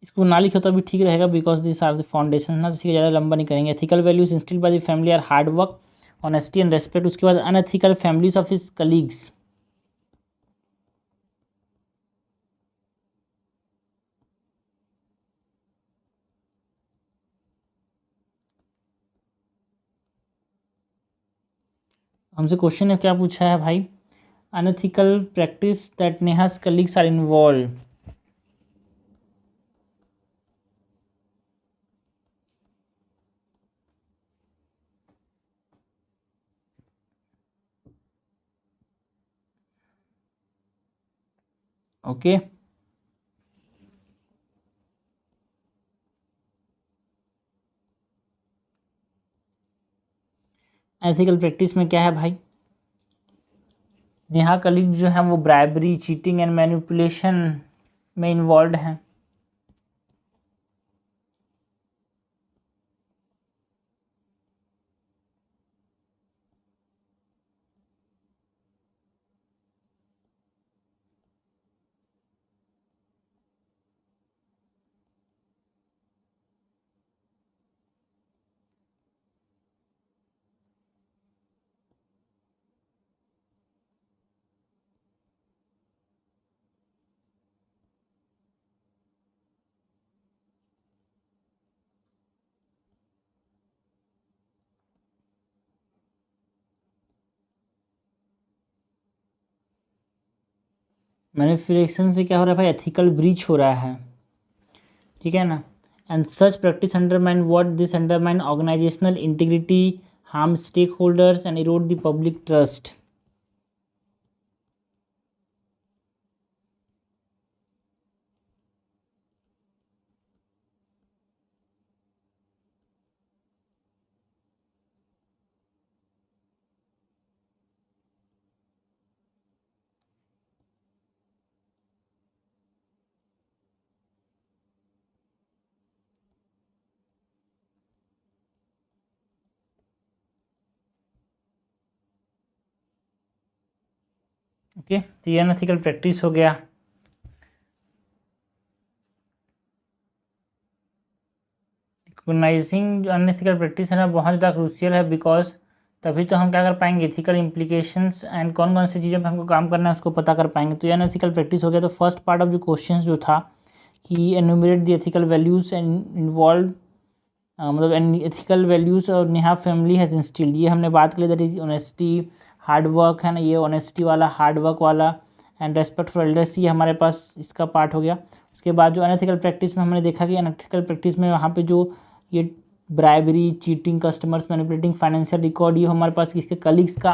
इसको ना लिखो तो अभी ठीक रहेगा, because this are the foundation ना, इसके ज़्यादा लंबा नहीं करेंगे। Ethical values instilled by the family are hard work, honesty and respect. उसके बाद unethical families of his colleagues. हमसे क्वेश्चन ने क्या पूछा है भाई? Unethical practice that Neha's colleagues are involve. Okay, ethical practice में क्या है भाई? नेहा कलीग जो है वो ब्राइबरी, चीटिंग एंड मैनिपुलेशन में इन्वॉल्व हैं। मैनिपुलेशन से क्या हो रहा है भाई? एथिकल ब्रीच हो रहा है, ठीक है ना। And such practice undermine what this undermine organisational integrity, harm stakeholders and erode the public trust. Okay, तो ये अनएथिकल प्रैक्टिस हो गया। रिकॉग्नाइजिंग जो अनएथिकल प्रैक्टिस है ना बहुत ज़्यादा क्रूशियल है, बिकॉज तभी तो हम क्या कर पाएंगे, एथिकल इम्प्लीकेशंस एंड कौन कौन सी चीज़ों पे हमको काम करना है उसको पता कर पाएंगे। तो ये अनएथिकल प्रैक्टिस हो गया। तो फर्स्ट पार्ट ऑफ जो क्वेश्चन जो था कि enumerate the ethical values and involve मतलब एथिकल वैल्यूज़ और नेहा फैमिली हैज़ इंस्टिल्ड, ये हमने बात कर ली, that is honesty, hard work है ना, ये ऑनेस्टी वाला, हार्ड वर्क वाला, एंड रेस्पेक्ट फॉर एल्डर्स, ये हमारे पास इसका पार्ट हो गया। उसके बाद जो अनएथिकल प्रैक्टिस में हमने देखा कि अनएथिकल प्रैक्टिस में वहाँ पे जो ये bribery, cheating, customers manipulating financial record, ये हमारे पास किसके, कलीग्स का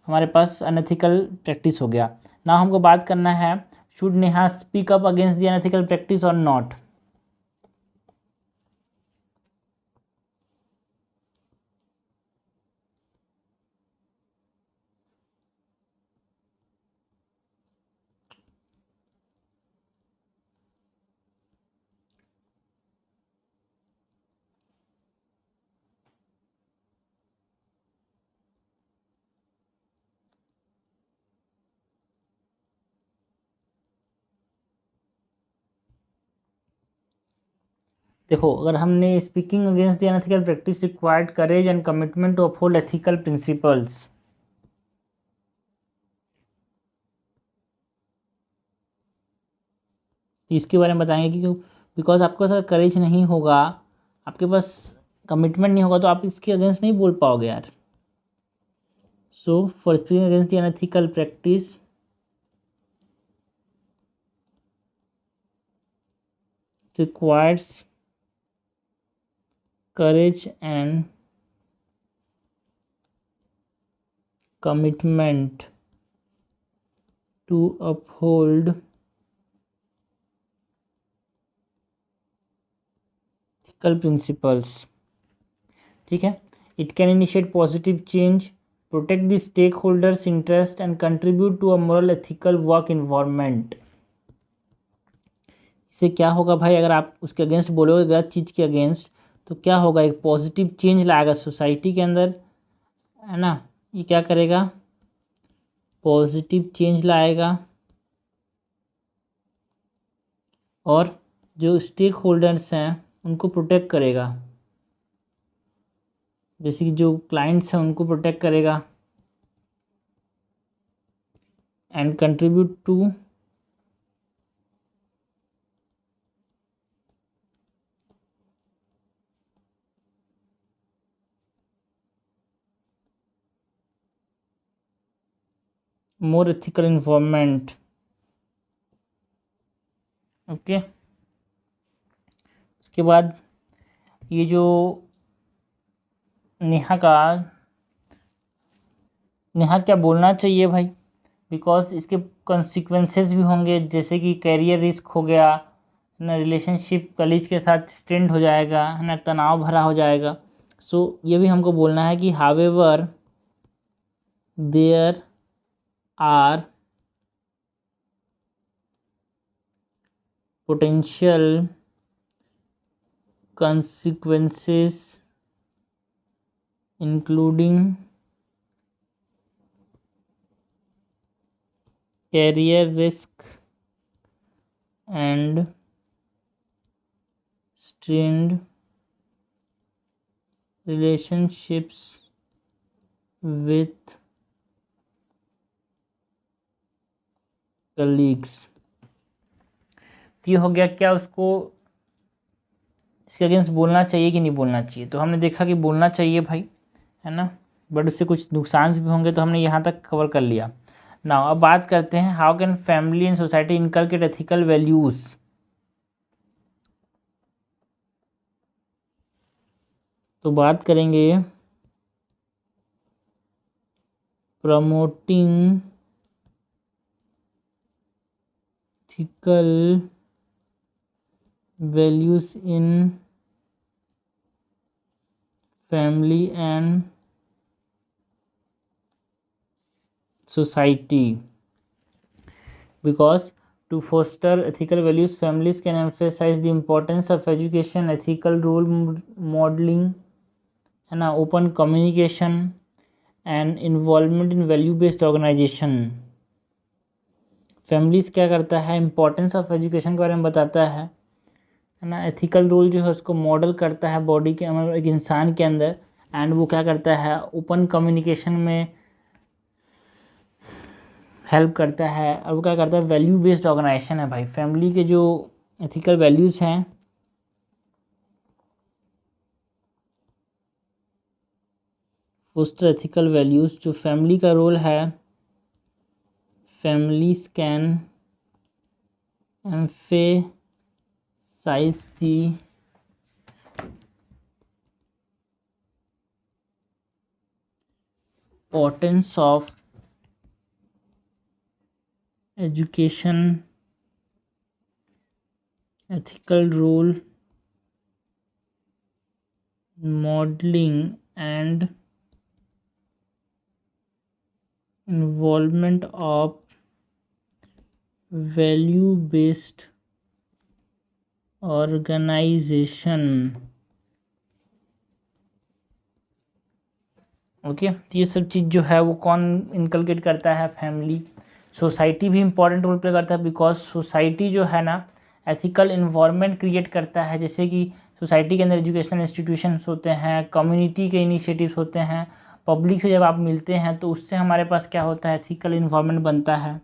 हमारे पास अनएथिकल प्रैक्टिस हो गया। ना हमको बात करना है, should Neha speak up against the unethical practice और नॉट। देखो, अगर हमने speaking against the unethical practice required courage and commitment to uphold ethical principles, तो इसके बारे में बताएंगे कि क्यों, बिकॉज आपके पास अगर करेज नहीं होगा, आपके पास कमिटमेंट नहीं होगा, तो आप इसके अगेंस्ट नहीं बोल पाओगे यार। So for speaking against the unethical practice requires courage and commitment to uphold ethical principles, ठीक है। It can initiate positive change, protect the stakeholders' interest and contribute to a moral ethical work environment। इससे क्या होगा भाई, अगर आप उसके against बोलोगे, गलत चीज़ के अगेंस्ट, तो क्या होगा, एक पॉजिटिव चेंज लाएगा सोसाइटी के अंदर, है ना। ये क्या करेगा, पॉजिटिव चेंज लाएगा, और जो स्टेक होल्डर्स हैं उनको प्रोटेक्ट करेगा, जैसे कि जो क्लाइंट्स हैं उनको प्रोटेक्ट करेगा, and contribute to more ethical environment. Okay, उसके बाद ये जो नेहा क्या बोलना चाहिए भाई, बिकॉज इसके कॉन्सिक्वेंसेस भी होंगे, जैसे कि कैरियर रिस्क हो गया ना, रिलेशनशिप कलीज के साथ स्ट्रेंड हो जाएगा, है ना, तनाव भरा हो जाएगा। सो ये भी हमको बोलना है कि however there are potential consequences including career risk and strained relationships with colleagues। तो ये हो गया क्या, उसको इसके अगेंस्ट बोलना चाहिए कि नहीं बोलना चाहिए। तो हमने देखा कि बोलना चाहिए भाई, है ना, बट उससे कुछ नुकसान भी होंगे, तो हमने यहाँ तक कवर कर लिया। नाउ अब बात करते हैं, how can family and society inculcate ethical values. तो बात करेंगे promoting ethical values in family and society, because to foster ethical values families can emphasize the importance of education, ethical role modeling, है ना, open communication and involvement in value based organization। Families क्या करता है, importance of education के बारे में बताता है ना, एथिकल रोल जो है उसको मॉडल करता है बॉडी के, मतलब एक इंसान के अंदर, एंड वो क्या करता है, ओपन कम्युनिकेशन में हेल्प करता है, और वो क्या करता है, वैल्यू बेस्ड ऑर्गेनाइजेशन है भाई। फैमिली के जो एथिकल वैल्यूज़ हैं फोस्टर एथिकल वैल्यूज़। जो फैमिली का रोल है, families can emphasize the importance of education, ethical role modeling, and involvement of value based organization। Okay, ये सब चीज़ जो है वो कौन इनकलकेट करता है? फैमिली। सोसाइटी भी इम्पॉर्टेंट रोल प्ले करता है, बिकॉज सोसाइटी जो है ना एथिकल इन्वायरमेंट क्रिएट करता है। जैसे कि सोसाइटी के अंदर एजुकेशनल इंस्टीट्यूशंस होते हैं, कम्युनिटी के इनिशिएटिव्स होते हैं, पब्लिक से जब आप मिलते हैं तो उससे हमारे पास क्या होता है? एथिकल इन्वायरमेंट बनता है।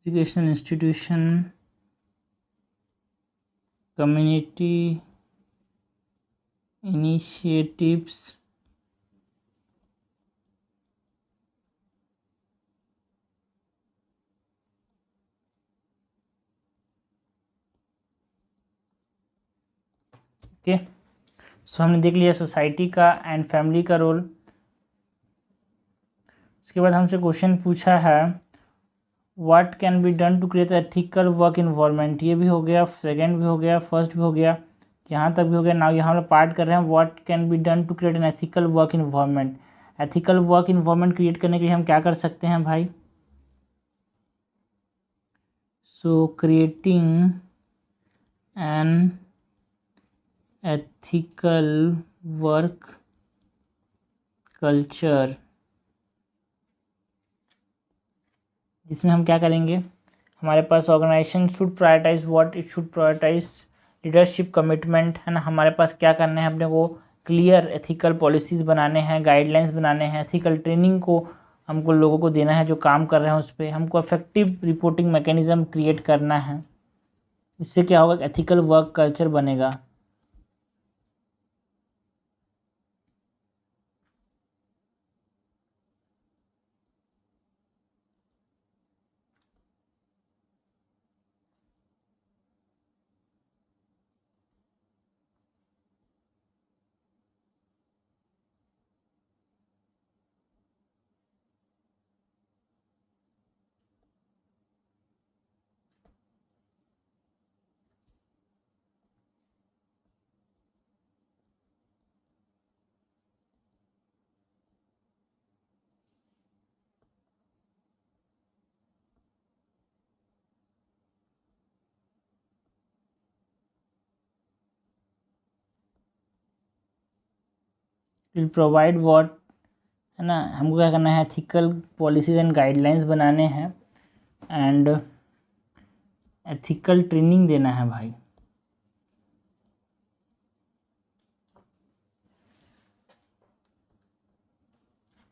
Educational institution, community initiatives, okay. So हमने देख लिया सोसाइटी का एंड फैमिली का रोल। उसके बाद हमसे क्वेश्चन पूछा है what can be done to create ethical work environment. ये भी हो गया, सेकंड भी हो गया, फर्स्ट भी हो गया, यहाँ तक भी हो गया। नाउ यहाँ हम पार्ट कर रहे हैं what can be done to create an ethical work environment. Ethical work environment create करने के लिए हम क्या कर सकते हैं भाई? So creating an ethical work culture, जिसमें हम क्या करेंगे? हमारे पास organization should prioritize what it should prioritize, leadership commitment है ना। हमारे पास क्या करना है? अपने को क्लियर एथिकल पॉलिसीज़ बनाने हैं, गाइडलाइंस बनाने हैं, एथिकल ट्रेनिंग को हमको लोगों को देना है जो काम कर रहे हैं उस पर। हमको इफेक्टिव रिपोर्टिंग मैकेनिज्म क्रिएट करना है। इससे क्या होगा? एथिकल वर्क कल्चर बनेगा। विल प्रोवाइड व्हाट, है ना। हमको क्या करना है? एथिकल पॉलिसीज एंड गाइडलाइंस बनाने हैं एंड एथिकल ट्रेनिंग देना है भाई।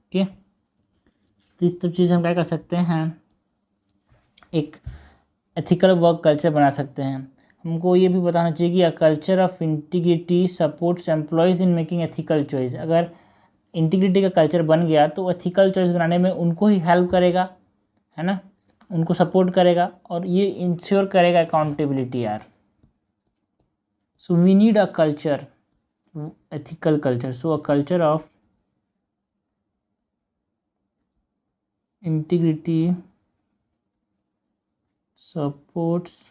ओके, तो इस सब चीज़ हम क्या कर सकते हैं? एक एथिकल वर्क कल्चर बना सकते हैं। हमको ये भी बताना चाहिए कि अ culture of integrity supports employees in making ethical choice. अगर इंटीग्रिटी का कल्चर बन गया तो एथिकल चॉइस बनाने में उनको ही हेल्प करेगा, है ना, उनको सपोर्ट करेगा और ये इंश्योर करेगा अकाउंटेबिलिटी यार। So we need a culture, ethical culture. So a culture of integrity supports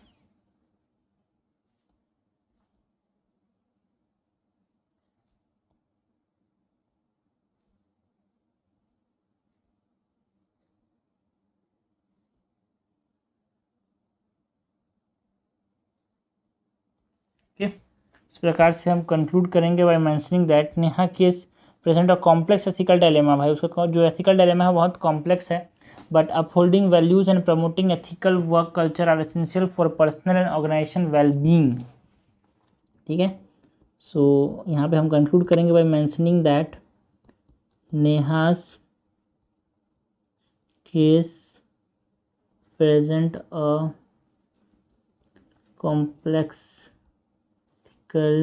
इस प्रकार से हम कंक्लूड करेंगे by mentioning that Neha case present a complex ethical dilemma, भाई उसका जो एथिकल डायलेमा है बहुत कॉम्प्लेक्स है, but upholding values and promoting ethical work culture are essential for personal and organisation wellbeing. ठीक है, सो यहाँ पे हम कंक्लूड करेंगे by mentioning that Neha's case present a complex ethical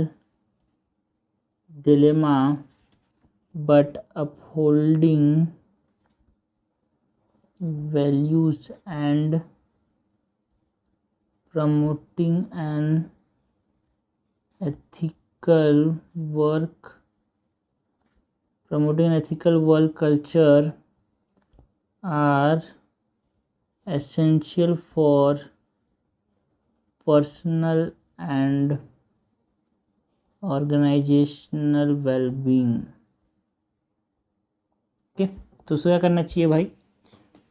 dilemma, but upholding values and promoting an ethical work culture are essential for personal and organizational well-being। Okay, तो क्या करना चाहिए भाई,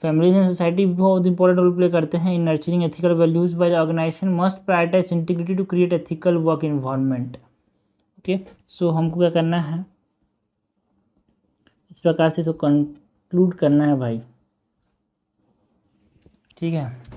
फैमिलीज एंड सोसाइटी बहुत इंपॉर्टेंट रोल प्ले करते हैं in nurturing ethical values, by organization must prioritize integrity to create ethical work environment. Okay, so हमको क्या करना है, इस प्रकार से तो कंक्लूड करना है भाई। ठीक है।